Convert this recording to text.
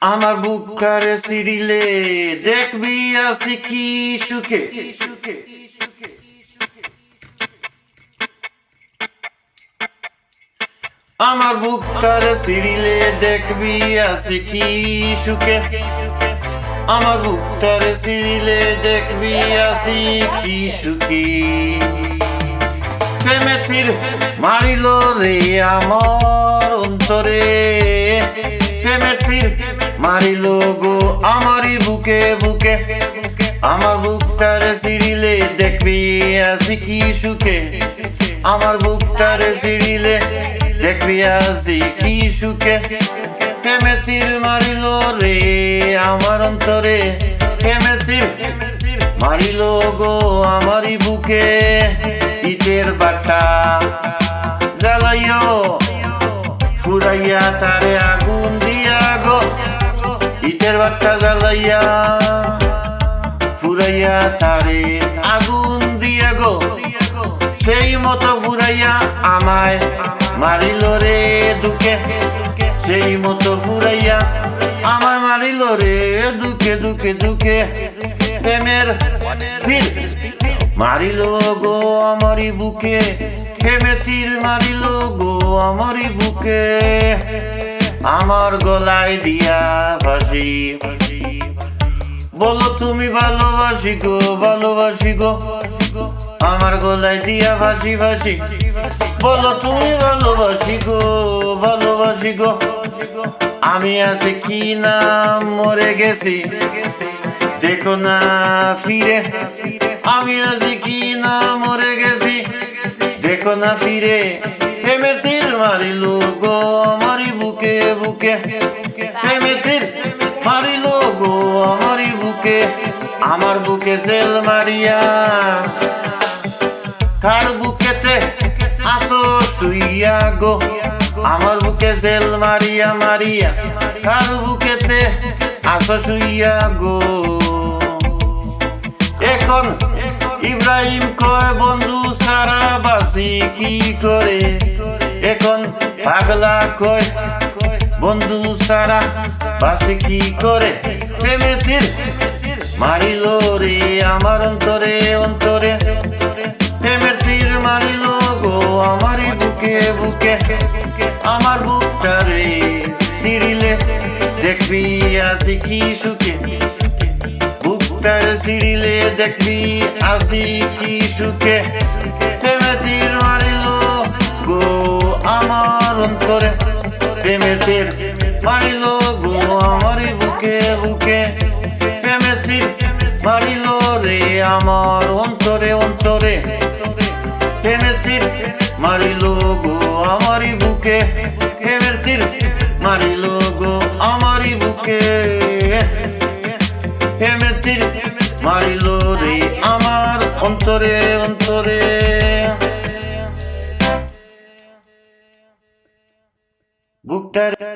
আমার বুকটারে সিরিলে দেখবি আসি কি সুখে। আমার বুকটারে সিরিলে দেখবি আসি কি সুখে। আমার বুকটারে সিরিলে দেখবি আসি কি সুখে। প্রেমে তীর মারিল রে আমার অন্তরে, প্রেমের তীর মারিল গো আমারই বুকে বুকে। আমার বুকটারে সিরিলে দেখবি আসি কি সুখে। আমার বুকটারে সিরিলে দেখবি আসি কি সুখে। প্রেমের তীর মারিল রে আমার অন্তরে, প্রেমের তীর মারিল গো আমারই বুকে। ইটের বাটা জ্বালাইও ফুরাইয়া তারে আগুন দিয়া গো। ইটের বাটা জ্বালাইয়া ফুরাইয়া তারে আগুন দিয়া গো। সেই মতো ফুরাইয়া আমায় মারিল রে দুকে। সেই মতো ফুরাইয়া আমায় মারিল রে দুকে দুকে দুকে। প্রেমের তীর মারিল গো আমারই বুকে, প্রেমের তীর মারিল গো আমারই বুকে। আমার গলায় দিয়া ফাঁসি বলো তুমি ভালোবাসি গো ভালোবাসি গো। আমার গলায় দিয়া ফাঁসি ফাঁসি বলো তুমি ভালোবাসি গো ভালোবাসি গো। আমি আছি কি না মরে গেছি দেখো না ফিরে। আমি আছি কি না মরে গেছি দেখো না ফিরে। প্রেমের তীর মারিল গো আমারই বুকে বুকে। প্রেমের তীর মারিল গো আমারই বুকে। আমার বুকে সেল মারিয়া তার বুকেতে আসো শুইয়া গো। আমার বুকে সেল মারিয়া মারিয়া তার বুকেতে আসো শুইয়া গো। এখন ইব্রাহিম কয় বন্ধু সারা বাসি কি করে। এখন পাগলা কয় বন্ধু সারা বাসি কি করে। প্রেমের তীর মারিল রে আমার অন্তরে অন্তরে। প্রেমের তীর মারিল গো আমারই বুকে বুকে। আমার বুকটারে সিরিলে দেখবি আসি কি সুখে। বুকটার সিরিলে দেখবি আসি কি সুখে। প্রেমের তীর মারিল গো আমার অন্তরে, প্রেমের তীর মারিল গো আমারই বুকে বুকে। প্রেমের তীর মারিল রে আমার অন্তরে অন্তরে। প্রেমের তীর মারিল গো আমারই বুকে, প্রেমের তীর মারিল গো আমারই বুকে। প্রেমের তীর মারিল রে আমার অন্তরে অন্তরে। বুকটার